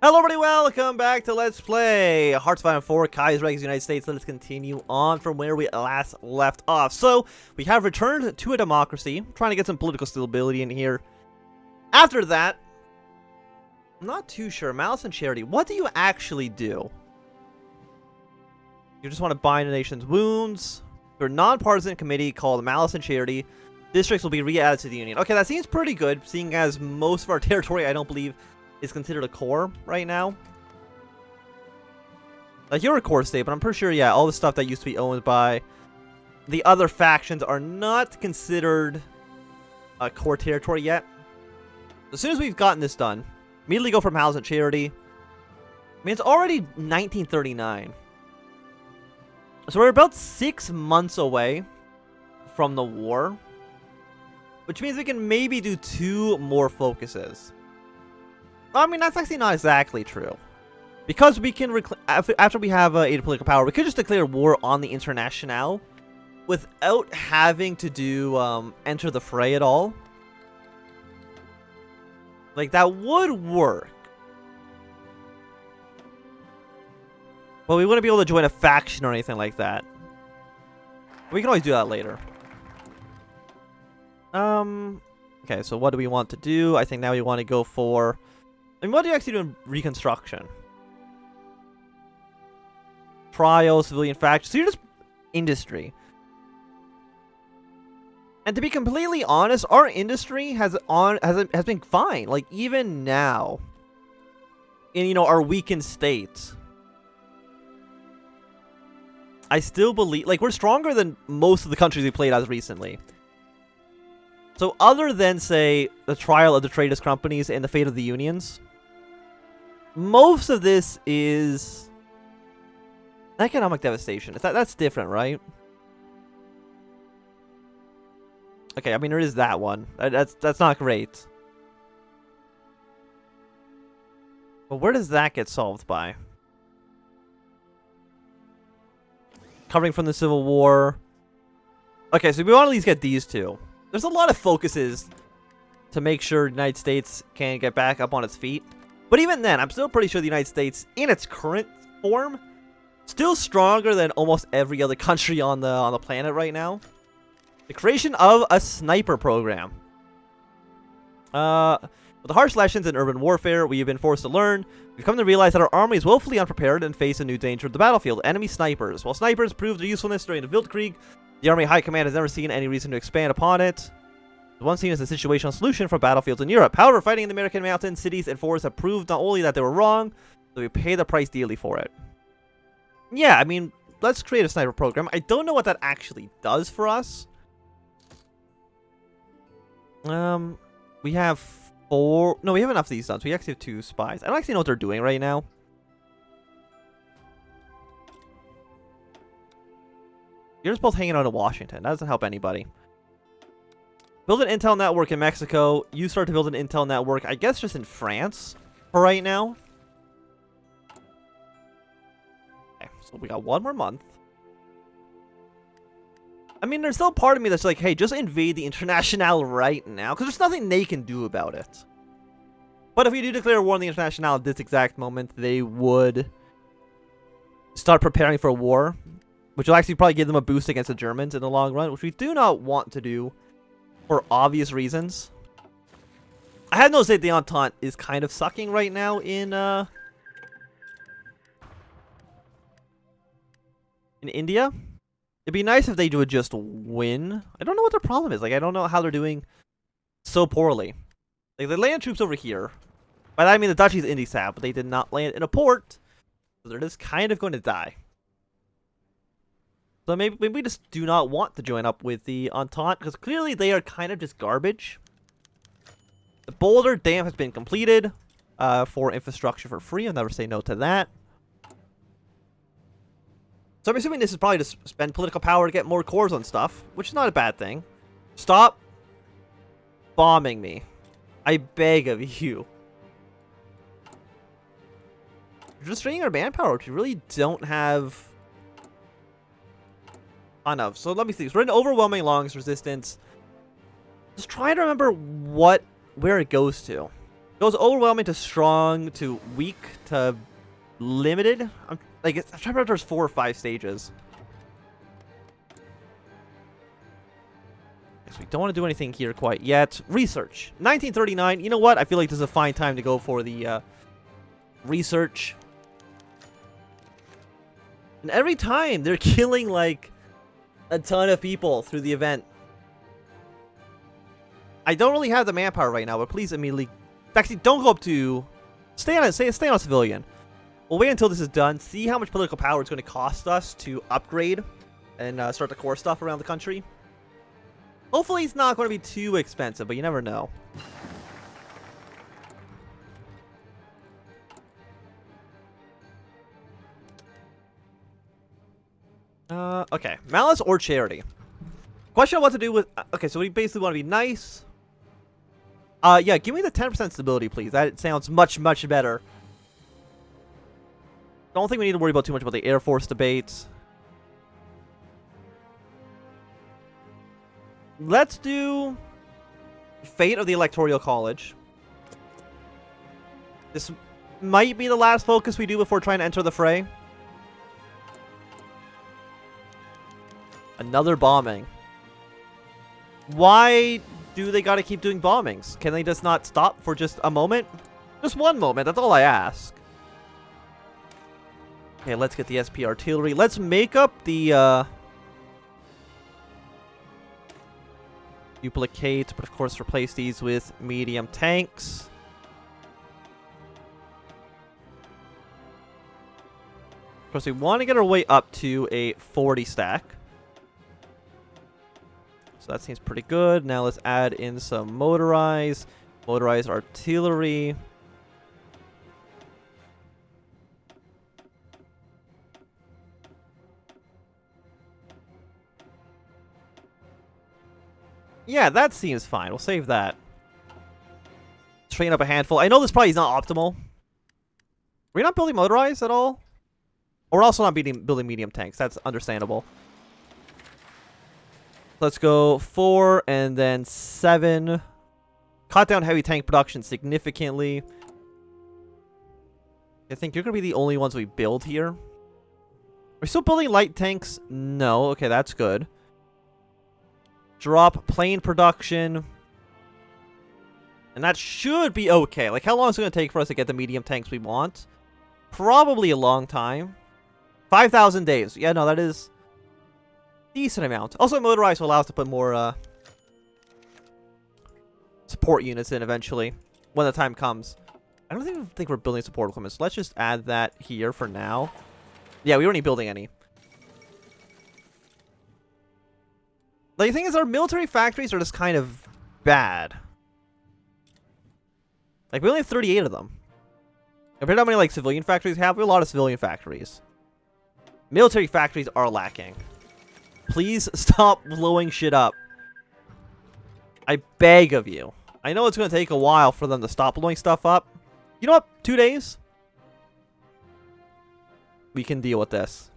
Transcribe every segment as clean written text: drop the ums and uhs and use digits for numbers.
Hello everybody, welcome back to Let's Play Hearts of Iron 4, Kaiserreich, United States. Let us continue on from where we last left off. So, we have returned to a democracy, trying to get some political stability in here. After that, I'm not too sure. Malice and Charity, what do you actually do? You just want to bind the nation's wounds. Your non-partisan committee called Malice and Charity. Districts will be re-added to the Union. Okay, that seems pretty good, seeing as most of our territory, I don't believe, is considered a core right now. Like, you're a core state, but I'm pretty sure, yeah, all the stuff that used to be owned by the other factions are not considered a core territory yet. As soon as we've gotten this done, immediately go from House and Charity. I mean, it's already 1939. So we're about 6 months away from the war, which means we can maybe do 2 more focuses. I mean, that's actually not exactly true. Because we can, after we have 8 political power, we could just declare war on the Internationale without having to do enter the fray at all. Like, that would work. But we wouldn't be able to join a faction or anything like that. We can always do that later. Okay, so what do we want to do? I think now we want to go for... I mean, what do you actually do in Reconstruction? Trial, civilian factions. So you're just industry. And to be completely honest, our industry has been fine. Like, even now, in, you know, our weakened state, I still believe, like, we're stronger than most of the countries we played as recently. So other than, say, the trial of the traders' companies and the fate of the unions, most of this is economic devastation. That's different, right? Okay, I mean, there is that one. That's not great. But where does that get solved by? Covering from the Civil War. Okay, so we want to at least get these two. There's a lot of focuses to make sure the United States can get back up on its feet. But even then, I'm still pretty sure the United States, in its current form, still stronger than almost every other country on the planet right now. The creation of a sniper program. With the harsh lessons in urban warfare we have been forced to learn, we've come to realize that our army is woefully unprepared and face a new danger of the battlefield: enemy snipers. While snipers proved their usefulness during the Weltkrieg, the Army High Command has never seen any reason to expand upon it. The one seen as a situational solution for battlefields in Europe. However, fighting in the American mountains, cities, and forests have proved not only that they were wrong, but we pay the price dearly for it. Yeah, I mean, let's create a sniper program. I don't know what that actually does for us. We have 4... No, we have enough of these done, so we actually have 2 spies. I don't actually know what they're doing right now. You're just both hanging out in Washington. That doesn't help anybody. Build an intel network in Mexico. You start to build an intel network, I guess, just in France for right now. Okay, so we got 1 more month. I mean, there's still part of me that's like, hey, just invade the Internationale right now, because there's nothing they can do about it. But if we do declare war on the Internationale at this exact moment, they would start preparing for a war, which will actually probably give them a boost against the Germans in the long run, which we do not want to do for obvious reasons. I have noticed that the Entente is kind of sucking right now in India. It'd be nice if they would just win. I don't know what their problem is. Like, I don't know how they're doing so poorly. Like, they land troops over here. By that I mean the Dutchies Indies have, but they did not land in a port. So they're just kind of going to die. So maybe we just do not want to join up with the Entente, because clearly they are kind of just garbage. The Boulder Dam has been completed for infrastructure for free. I'll never say no to that. So I'm assuming this is probably to spend political power to get more cores on stuff, which is not a bad thing. Stop bombing me. I beg of you. You're just draining our manpower, which we really don't have enough. So let me see. So we're in overwhelming longs resistance. Just trying to remember where it goes to. Goes overwhelming to strong to weak to limited. I'm trying to remember if there's 4 or 5 stages. We don't want to do anything here quite yet. Research. 1939. You know what? I feel like this is a fine time to go for the research. And every time, they're killing, like, a ton of people through the event. I don't really have the manpower right now, but please immediately... Actually, don't go up to... Stay on a civilian. We'll wait until this is done. See how much political power it's going to cost us to upgrade and start the core stuff around the country. Hopefully it's not going to be too expensive, but you never know. Okay. Malice or charity? Question on what to do with... Okay, so we basically want to be nice. Yeah, give me the 10% stability, please. That sounds much, much better. Don't think we need to worry about too much about the Air Force debates. Let's do Fate of the Electoral College. This might be the last focus we do before trying to enter the fray. Another bombing. Why do they gotta keep doing bombings? Can they just not stop for just a moment? Just one moment, that's all I ask. Okay, let's get the SP artillery. Let's make up the duplicate, but of course replace these with medium tanks. Of course, we want to get our way up to a 40 stack. So that seems pretty good. Now let's add in some motorized artillery. Yeah, that seems fine. We'll save that. Train up a handful. I know this probably is not optimal. We're not building motorized at all? Or we're also not building medium tanks. That's understandable. Let's go 4 and then 7. Cut down heavy tank production significantly. I think you're going to be the only ones we build here. Are we still building light tanks? No. Okay, that's good. Drop plane production. And that should be okay. Like, how long is it going to take for us to get the medium tanks we want? Probably a long time. 5,000 days. Yeah, no, that is decent amount. Also, motorized will allow us to put more support units in eventually when the time comes. I don't even think we're building support equipment, so let's just add that here for now. Yeah, we weren't even building any. The thing is, our military factories are just kind of bad. Like, we only have 38 of them. Compared to how many, like, civilian factories we have, we have a lot of civilian factories. Military factories are lacking. Please stop blowing shit up. I beg of you. I know it's going to take a while for them to stop blowing stuff up. You know what? 2 days? We can deal with this.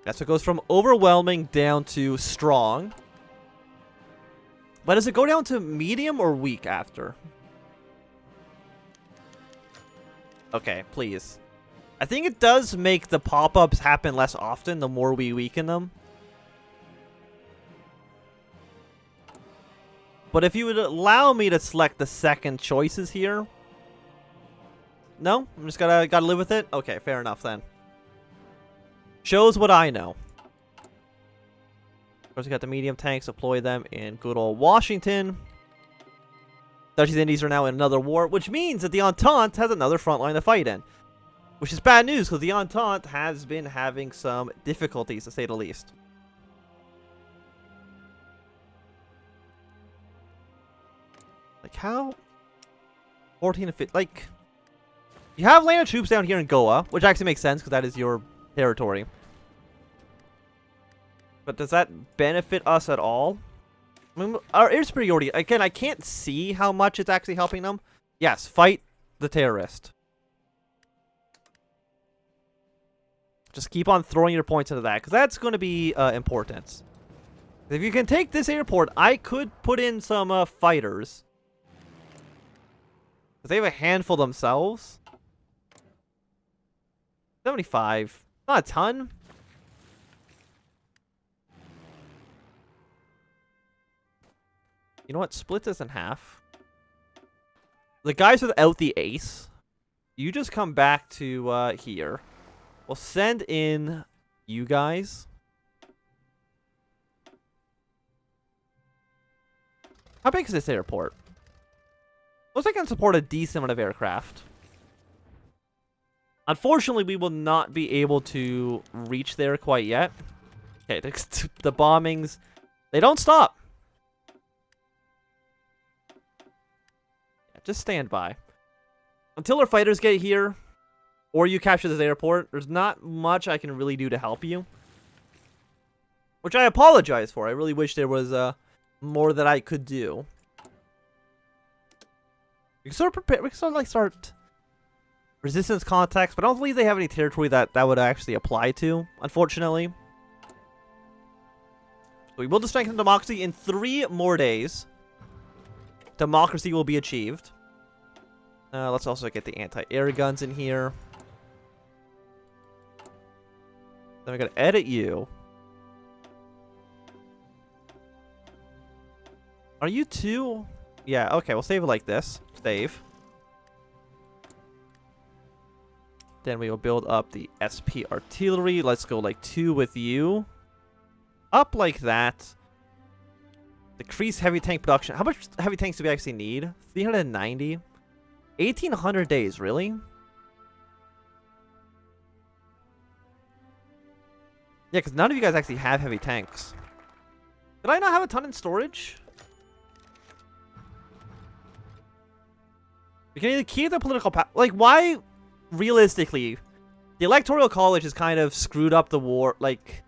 Yeah, so it goes from overwhelming down to strong. But does it go down to medium or weak after? Okay, please. I think it does make the pop-ups happen less often the more we weaken them. But if you would allow me to select the second choices here. No? I'm just gotta live with it? Okay, fair enough then. Shows what I know. Of course, we got the medium tanks. Deploy them in good old Washington. Dutch East Indies are now in another war, which means that the Entente has another front line to fight in. Which is bad news, because the Entente has been having some difficulties, to say the least. Like, how? 14 to 15. Like, you have landed troops down here in Goa, which actually makes sense, because that is your territory. But does that benefit us at all? I mean, our air superiority, again, I can't see how much it's actually helping them. Yes, fight the terrorist. Just keep on throwing your points into that, because that's going to be important. If you can take this airport, I could put in some fighters. Because they have a handful themselves. 75. Not a ton. You know what? Split this in half. The guys without the ace, you just come back to here. We'll send in you guys. How big is this airport? Looks like I can support a decent amount of aircraft. Unfortunately, we will not be able to reach there quite yet. Okay, the bombings, they don't stop. Yeah, just stand by. Until our fighters get here, or you capture this airport, there's not much I can really do to help you. Which I apologize for. I really wish there was more that I could do. We can sort of prepare. We can sort of like start resistance contacts, but I don't believe they have any territory that would actually apply to, unfortunately. So we will just strengthen democracy in 3 more days. Democracy will be achieved. Let's also get the anti-air guns in here. Then we're gonna edit you. Are you 2? Yeah, okay, we'll save it like this. Save. Then we will build up the SP artillery. Let's go like 2 with you. Up like that. Decrease heavy tank production. How much heavy tanks do we actually need? 390? 1,800 days, really? Yeah, because none of you guys actually have heavy tanks. Did I not have a ton in storage? We can either keep the political power. Like, why, realistically, the Electoral College has kind of screwed up the war. Like,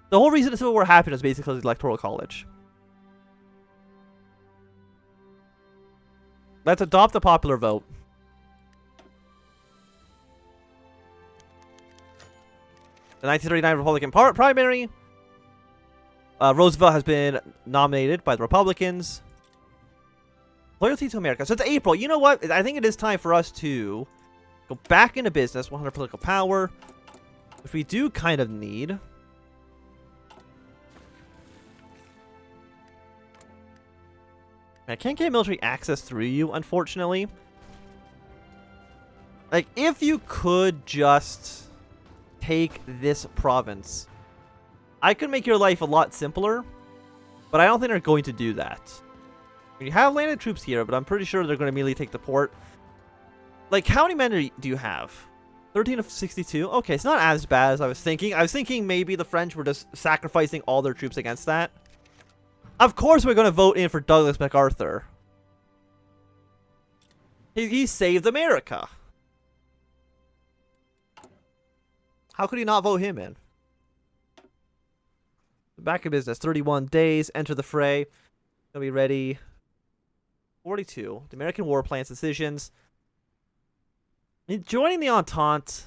the whole reason the Civil War happened is basically the Electoral College. Let's adopt the popular vote. The 1939 Republican primary. Roosevelt has been nominated by the Republicans. Loyalty to America. So it's April. You know what? I think it is time for us to go back into business. 100 political power, which we do kind of need. I can't get military access through you, unfortunately. Like, if you could just take this province, I could make your life a lot simpler, but I don't think they're going to do that. You have landed troops here, but I'm pretty sure they're going to immediately take the port. Like, how many men do you have? 13 of 62? Okay, it's not as bad as I was thinking. I was thinking maybe the French were just sacrificing all their troops against that. Of course we're going to vote in for Douglas MacArthur. He saved America. How could he not vote him in? Back in business. 31 days. Enter the fray. Gonna be ready. 42. The American War Plans decisions. Joining the Entente.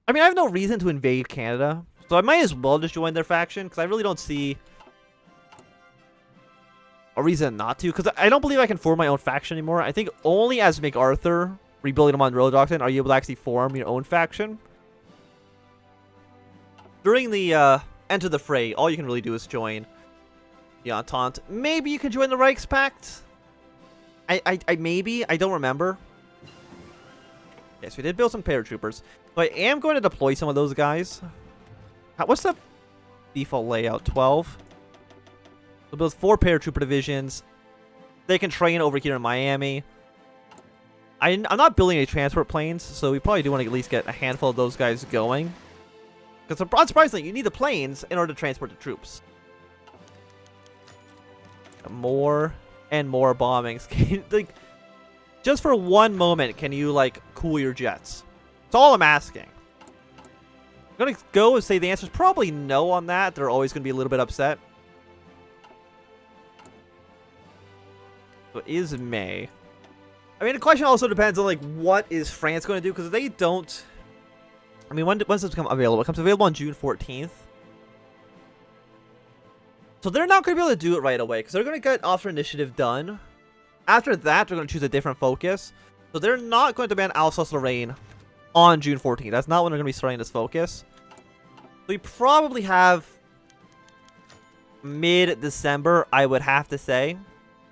I mean, I have no reason to invade Canada, so I might as well just join their faction, because I really don't see a reason not to, because I don't believe I can form my own faction anymore. I think only as MacArthur, rebuilding the Monroe Doctrine, are you able to actually form your own faction. During the Enter the Fray, all you can really do is join the Entente. Maybe you can join the Reichspakt? Maybe. I don't remember. Yes, we did build some paratroopers. So I am going to deploy some of those guys. What's the default layout? 12? We'll build 4 paratrooper divisions. They can train over here in Miami. I'm not building any transport planes, so we probably do want to at least get a handful of those guys going. Because unsurprisingly, you need the planes in order to transport the troops. More and more bombings. Like, just for one moment, can you, like, cool your jets? That's all I'm asking. I'm going to go and say the answer is probably no on that. They're always going to be a little bit upset. So it is May. I mean, the question also depends on, like, what is France going to do? Because if they don't... I mean, when does this become available? It becomes available on June 14th. So they're not going to be able to do it right away, because they're going to get offer initiative done After that, they're going to choose a different focus. So they're not going to ban Alsace-Lorraine on June 14th. That's not when they're going to be starting this focus. We probably have mid-December, I would have to say.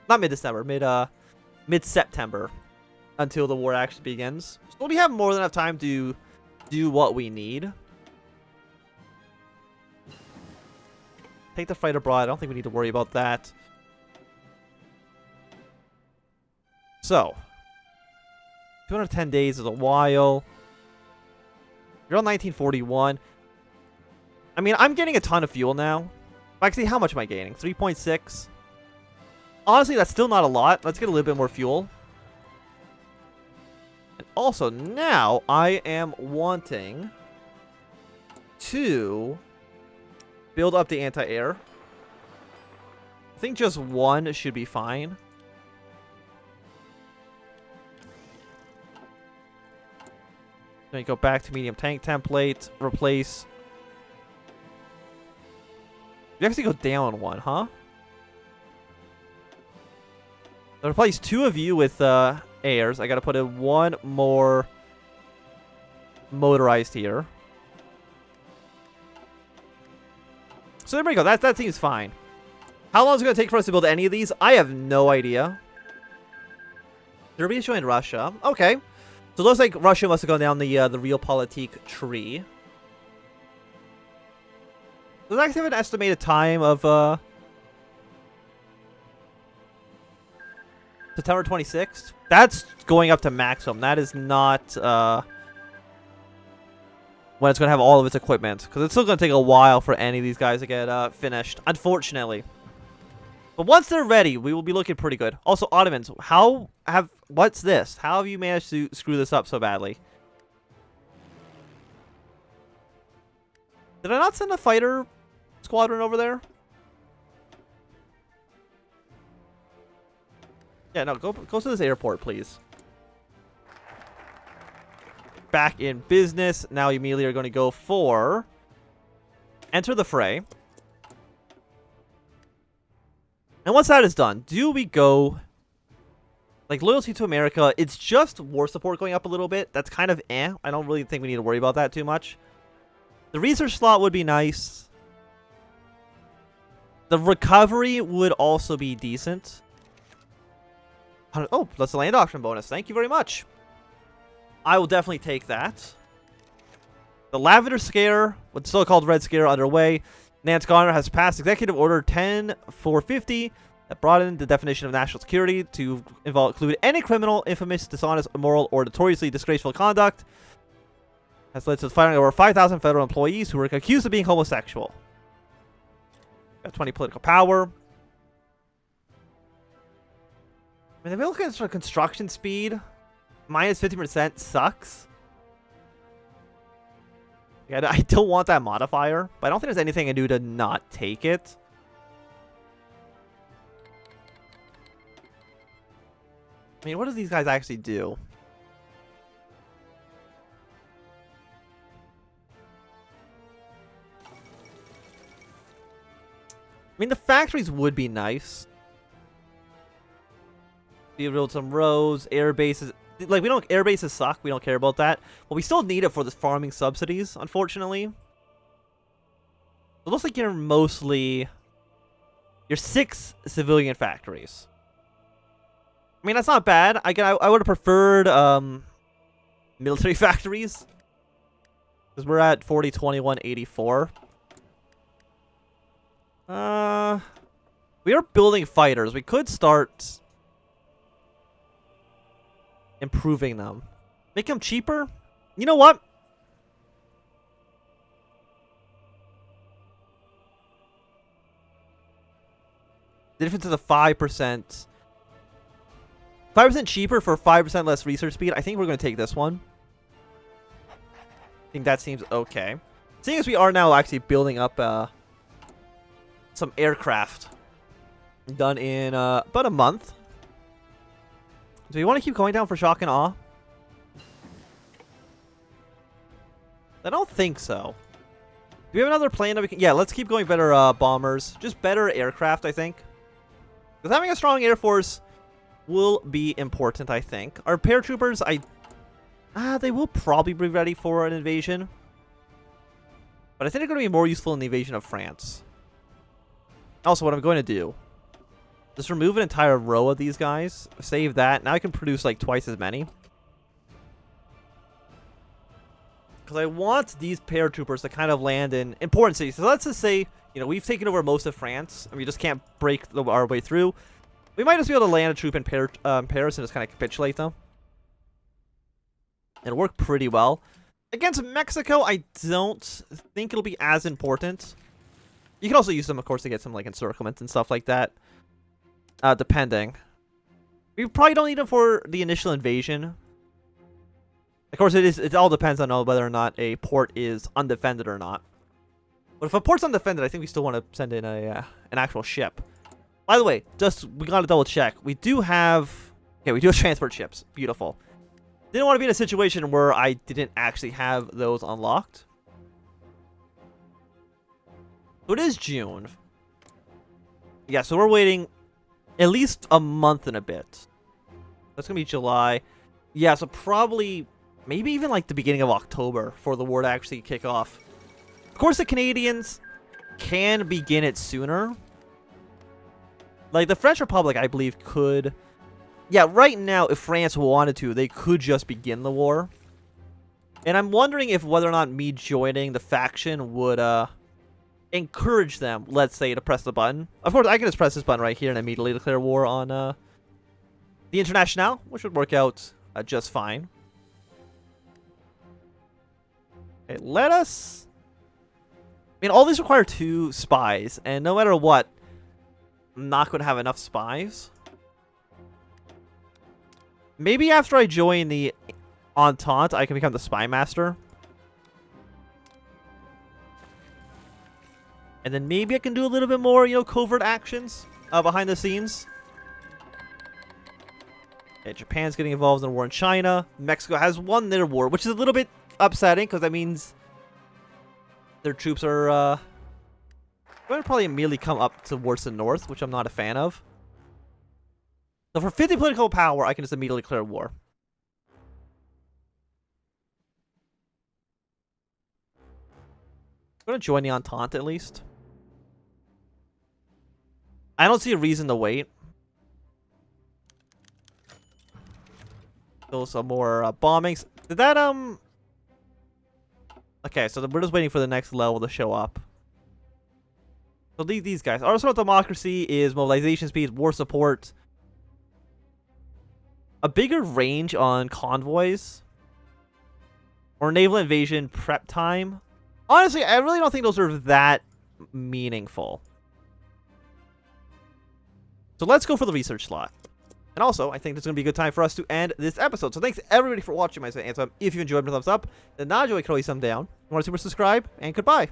Not mid-December, mid-September until the war actually begins. So we have more than enough time to do what we need. Take the fight abroad. I don't think we need to worry about that. So, 210 days is a while. You're on 1941. I mean, I'm getting a ton of fuel now. Actually, how much am I gaining? 3.6. Honestly, that's still not a lot. Let's get a little bit more fuel. And also, now I am wanting to build up the anti-air. I think just one should be fine. Then go back to medium tank template. Replace. You actually go down one, huh? I'll replace 2 of you with airs. I gotta put in 1 more motorized here. So there we go. That seems fine. How long is it gonna take for us to build any of these? I have no idea. Serbia joined Russia. Okay. So it looks like Russia must have gone down the realpolitik tree. Does it actually have an estimated time of September 26th? That's going up to maximum. That is not when it's going to have all of its equipment. Because it's still going to take a while for any of these guys to get finished, unfortunately. But once they're ready, we will be looking pretty good. Also, Ottomans, what's this? How have you managed to screw this up so badly? Did I not send a fighter squadron over there? Yeah, no, go to this airport, please. Back in business. Now you immediately are going to go for enter the fray. And once that is done, do we go like loyalty to America? It's just war support going up a little bit. That's kind of eh. I don't really think we need to worry about that too much. The research slot would be nice. The recovery would also be decent. Oh, that's the land auction bonus. Thank you very much. I will definitely take that. The Lavender Scare, what's still called Red Scare, underway. Nance Garner has passed Executive Order 10450 that broadened the definition of national security to include any criminal, infamous, dishonest, immoral, or notoriously disgraceful conduct. Has led to the firing of over 5,000 federal employees who were accused of being homosexual. Got 20 political power. I mean, if we look at for construction speed, minus 50% sucks. Yeah, I don't want that modifier, but I don't think there's anything I can do to not take it. I mean, what do these guys actually do? I mean, the factories would be nice. You build some roads, air bases. Like, air bases suck. We don't care about that. But we still need it for the farming subsidies, unfortunately. It looks like you're mostly... You're 6 civilian factories. I mean, that's not bad. I would have preferred military factories. Because we're at 40, 21, 84. We are building fighters. We could start... improving them. Make them cheaper? You know what? The difference is a 5%. 5% cheaper for 5% less research speed. I think we're going to take this one. I think that seems okay. Seeing as we are now actually building up some aircraft. Done in about a month. Do we want to keep going down for shock and awe? I don't think so. Do we have another plane that we can... Yeah, let's keep going better bombers. Just better aircraft, I think. Because having a strong Air Force will be important, I think. Our paratroopers, they will probably be ready for an invasion. But I think they're going to be more useful in the invasion of France. Also, what I'm going to do, just remove an entire row of these guys. Save that. Now I can produce like twice as many. Because I want these paratroopers to kind of land in important cities. So let's just say, you know, we've taken over most of France, and we just can't break our way through. We might just be able to land a troop in Paris and just kind of capitulate them. It'll work pretty well. Against Mexico, I don't think it'll be as important. You can also use them, of course, to get some like encirclements and stuff like that. Depending. We probably don't need them for the initial invasion. Of course, it all depends on whether or not a port is undefended or not. But if a port's undefended, I think we still want to send in an actual ship. By the way, we gotta double check. We do have transport ships. Beautiful. Didn't want to be in a situation where I didn't actually have those unlocked. So it is June. Yeah, so we're waiting at least a month and a bit. That's gonna be July. Yeah, so probably maybe even like the beginning of October for the war to actually kick off. Of course, the Canadians can begin it sooner. Like, the French Republic, I believe, could... Yeah, right now, if France wanted to, they could just begin the war. And I'm wondering if whether or not me joining the faction would encourage them, let's say, to press the button. Of course, I can just press this button right here and immediately declare war on the Internationale, which would work out just fine. Okay, let us... I mean, all these require 2 spies, and no matter what, I'm not going to have enough spies. Maybe after I join the Entente, I can become the spy master. And then maybe I can do a little bit more, you know, covert actions behind the scenes. Okay, Japan's getting involved in a war in China. Mexico has won their war, which is a little bit upsetting because that means their troops are going to probably immediately come up towards the north, which I'm not a fan of. So for 50 political power, I can just immediately declare war. I'm going to join the Entente at least. I don't see a reason to wait. Still some more bombings. Did that, Okay, so we're just waiting for the next level to show up. So these guys. Arsenal democracy is mobilization speed, war support. A bigger range on convoys. Or naval invasion prep time. Honestly, I really don't think those are that meaningful. So let's go for the research slot. And also, I think this is going to be a good time for us to end this episode. So thanks everybody for watching my Anthem. If you enjoyed, thumbs up. If not enjoy, you can always thumb down. If you want to super subscribe, and goodbye.